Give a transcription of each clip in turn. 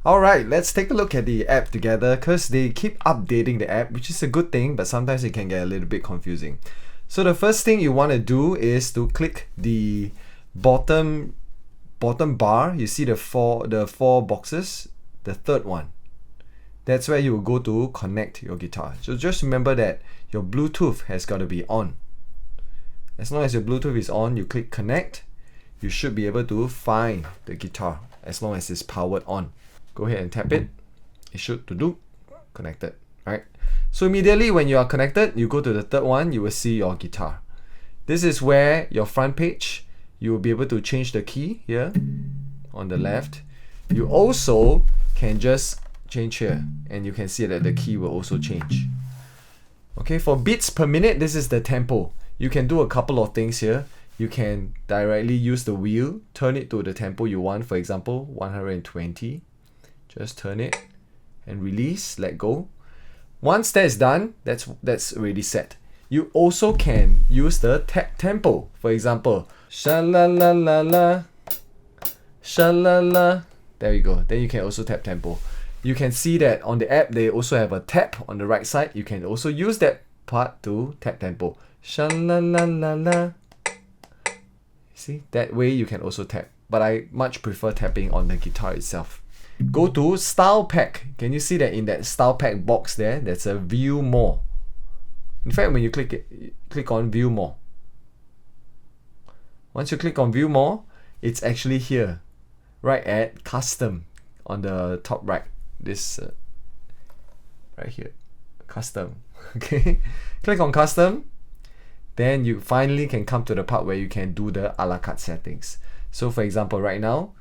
Alright, let's take a look at the app together because they keep updating the app, which is a good thing, but sometimes it can get a little bit confusing. So the first thing you want to do is to click the bottom bar. You see the four boxes, the third one. That's where you will go to connect your guitar. So just remember that your Bluetooth has got to be on. As long as your Bluetooth is on, you click connect, you should be able to find the guitar as long as it's powered on. Go ahead and tap it. It should do connected, right? So immediately when you are connected, you go to the third one, you will see your guitar. This is where your front page, you will be able to change the key here on the left. You also can just change here and you can see that the key will also change. Okay, for beats per minute, this is the tempo. You can do a couple of things here. You can directly use the wheel, turn it to the tempo you want, for example, 120. Just turn it and release, let go. Once that is done, that's already set. You also can use the tap tempo. For example, sha-la-la-la-la, sha-la-la. There we go. Then you can also tap tempo. You can see that on the app, they also have a tap on the right side. You can also use that part to tap tempo. Sha-la-la-la-la. See, that way you can also tap. But I much prefer tapping on the guitar itself. Go to Style Pack. Can you see that in that Style Pack box there, there's a View More. In fact, when you click on View More. Once you click on View More, it's actually here, right at Custom on the top right. This right here, Custom. Okay, click on Custom. Then you finally can come to the part where you can do the a la carte settings. So for example, right now,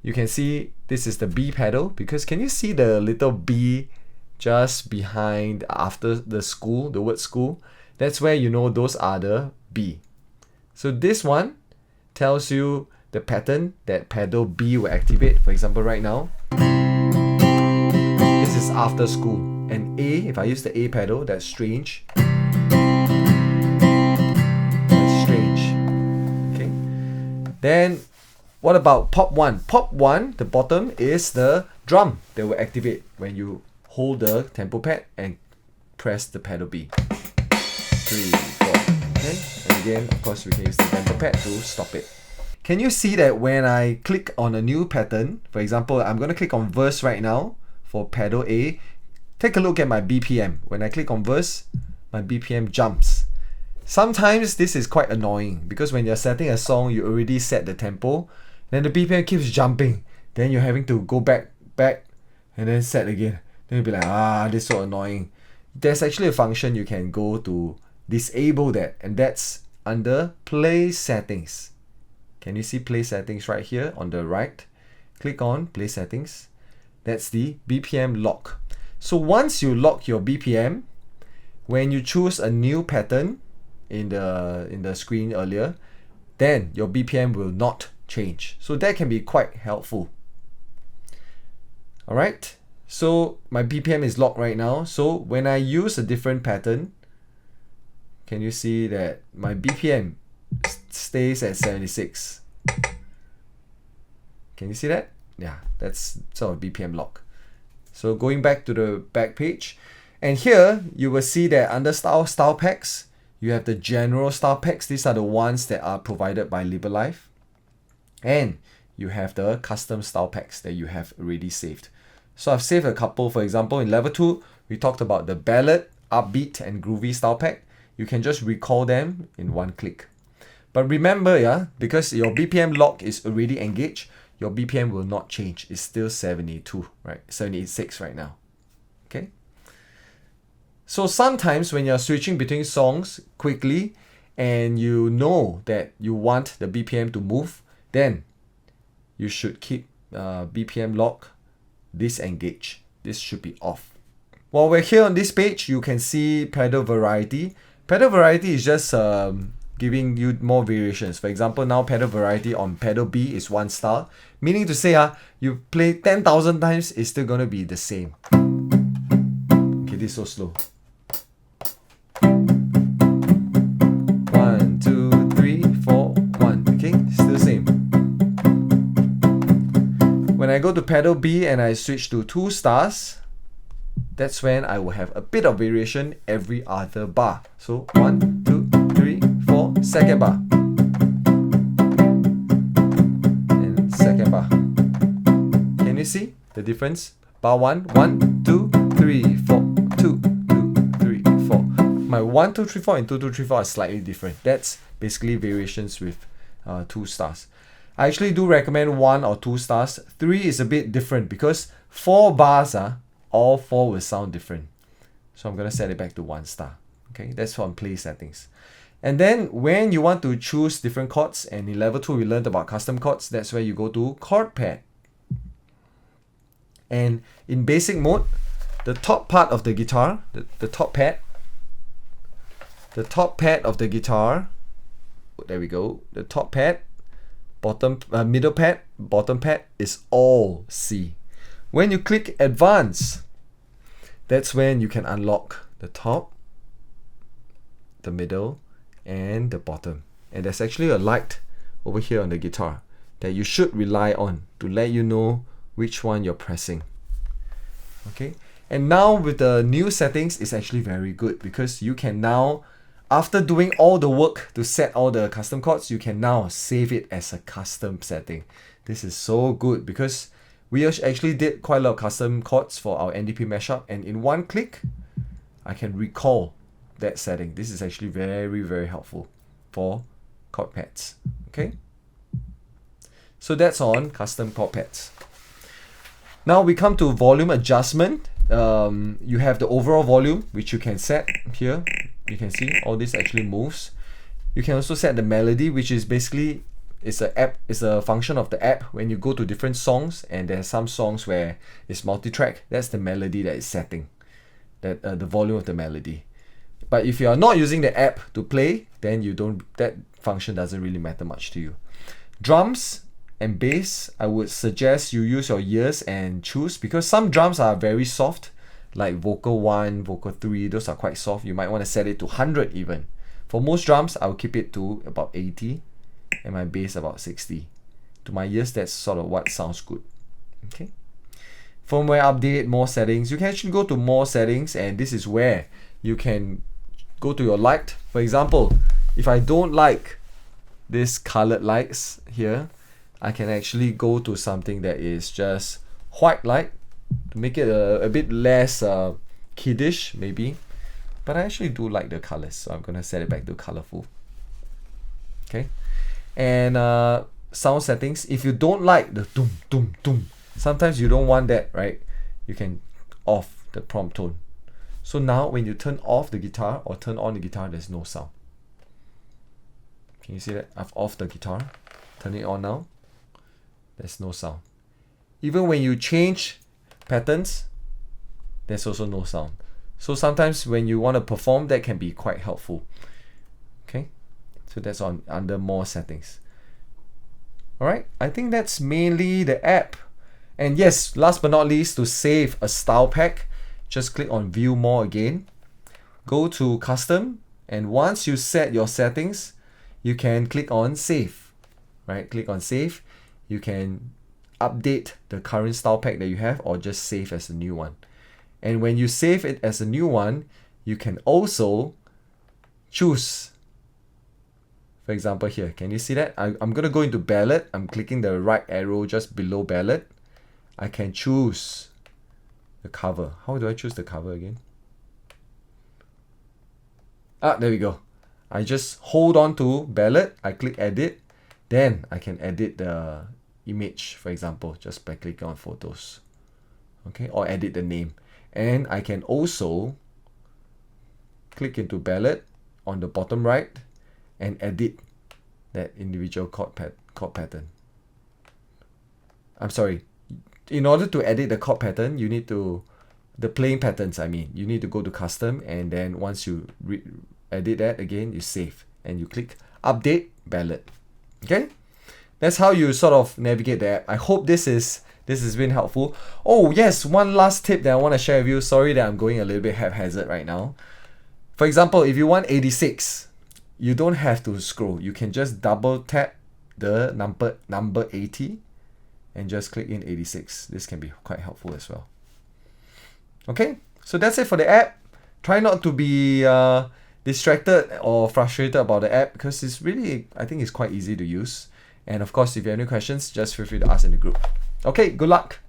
you can see this is the B pedal, because can you see the little B just behind after the school, the word school? That's where you know those are the B. So this one tells you the pattern that pedal B will activate. For example, right now, this is after school. And A, if I use the A pedal, that's strange. That's strange. Okay. Then what about pop 1? Pop 1, the bottom, is the drum that will activate when you hold the tempo pad and press the pedal B. 3, 4. Okay. And again, of course, we can use the tempo pad to stop it. Can you see that when I click on a new pattern, for example, I'm going to click on verse right now for pedal A. Take a look at my BPM. When I click on verse, my BPM jumps. Sometimes this is quite annoying because when you're setting a song, you already set the tempo, then the BPM keeps jumping. Then you're having to go back, and then set again. Then you'll be like, this is so annoying. There's actually a function you can go to disable that, and that's under Play Settings. Can you see Play Settings right here on the right? Click on Play Settings. That's the BPM lock. So once you lock your BPM, when you choose a new pattern in the screen earlier, then your BPM will not change. So that can be quite helpful. Alright, so my BPM is locked right now. So when I use a different pattern, can you see that my BPM stays at 76? Can you see that? Yeah, that's sort of BPM lock. So going back to the back page, and here you will see that under style packs, you have the general style packs. These are the ones that are provided by LiberLive. And you have the custom style packs that you have already saved. So I've saved a couple. For example, in level 2, we talked about the ballad, upbeat, and groovy style pack. You can just recall them in one click. But remember, because your BPM lock is already engaged, your BPM will not change. It's still 72, right? 76 right now. Okay. So sometimes when you're switching between songs quickly and you know that you want the BPM to move, then you should keep BPM lock disengaged. This should be off. While we're here on this page, you can see pedal variety. Pedal variety is just giving you more variations. For example, now pedal variety on pedal B is 1 star, meaning to say you play 10,000 times, it's still going to be the same. Okay, this is so slow. 1, 2, 3, 4, 1. Okay, still the same. When I I go to pedal B and I switch to 2 stars, that's when I will have a bit of variation every other bar. So 1, 2, 3, 4, second bar. And second bar. Can you see the difference? Bar 1, 1, 2, 3, 4, 2, 2, 3, 4. My 1, 2, 3, 4 and 2, 2, 3, 4 are slightly different. That's basically variations with 2 stars. I actually do recommend 1 or 2 stars. 3 is a bit different because 4 bars, all 4 will sound different. So I'm going to set it back to 1 star. Okay, that's from play settings. And then when you want to choose different chords, and in level 2 we learned about custom chords, that's where you go to chord pad. And in basic mode, the top part of the guitar, the top pad of the guitar, there we go, the top pad, bottom, middle pad, bottom pad is all C. When you click advance, that's when you can unlock the top, the middle, and the bottom. And there's actually a light over here on the guitar that you should rely on to let you know which one you're pressing. Okay, and now with the new settings, it's actually very good because you can now, after doing all the work to set all the custom chords, you can now save it as a custom setting. This is so good because we actually did quite a lot of custom chords for our NDP mashup, and in one click, I can recall that setting. This is actually very, very helpful for chord pads. Okay, so that's on custom chord pads. Now we come to volume adjustment. You have the overall volume, which you can set here. You can see all this actually moves. You can also set the melody, which is basically it's a function of the app. When you go to different songs, and there are some songs where it's multi-track, that's the melody that is setting, that the volume of the melody. But if you are not using the app to play, then that function doesn't really matter much to you. Drums and bass, I would suggest you use your ears and choose, because some drums are very soft, like vocal 1, vocal 3, those are quite soft. You might want to set it to 100 even. For most drums, I'll keep it to about 80 and my bass about 60. To my ears, that's sort of what sounds good. Okay. Firmware update, more settings. You can actually go to more settings, and this is where you can go to your light. For example, if I don't like this colored lights here, I can actually go to something that is just white light to make it a bit less kiddish maybe. But I actually do like the colors, so I'm gonna set it back to colorful. Okay, and sound settings. If you don't like the doom doom doom, sometimes you don't want that, right? You can off the prompt tone. So now when you turn off the guitar or turn on the guitar, there's no sound. Can you see that? I've off the guitar, turn it on now. There's no sound. Even when you change patterns, there's also no sound. So sometimes when you want to perform, that can be quite helpful. Okay, so that's on under more settings. Alright, I think that's mainly the app. And yes, last but not least, to save a style pack, just click on view more again, go to custom, and once you set your settings, you can click on save. Right, click on save. You can update the current style pack that you have, or just save as a new one. And when you save it as a new one, you can also choose. For example here, can you see that? I'm going to go into ballad. I'm clicking the right arrow just below ballad. I can choose the cover. How do I choose the cover again? There we go. I just hold on to ballad. I click edit. Then I can edit the image, for example, just by clicking on photos. Okay, or edit the name. And I can also click into ballad on the bottom right and edit that individual chord pattern. I'm sorry. In order to edit the chord pattern, you need to, the playing patterns, I mean, you need to go to custom, and then once you edit that again, you save and you click update ballad. Okay, that's how you sort of navigate the app. I hope this has been helpful. Oh yes, one last tip that I want to share with you. Sorry that I'm going a little bit haphazard right now. For example, if you want 86, you don't have to scroll. You can just double tap the number 80, and just click in 86. This can be quite helpful as well. Okay, so that's it for the app. Try not to be distracted or frustrated about the app, because it's really, I think it's quite easy to use. And of course, if you have any questions, just feel free to ask in the group. Okay, good luck.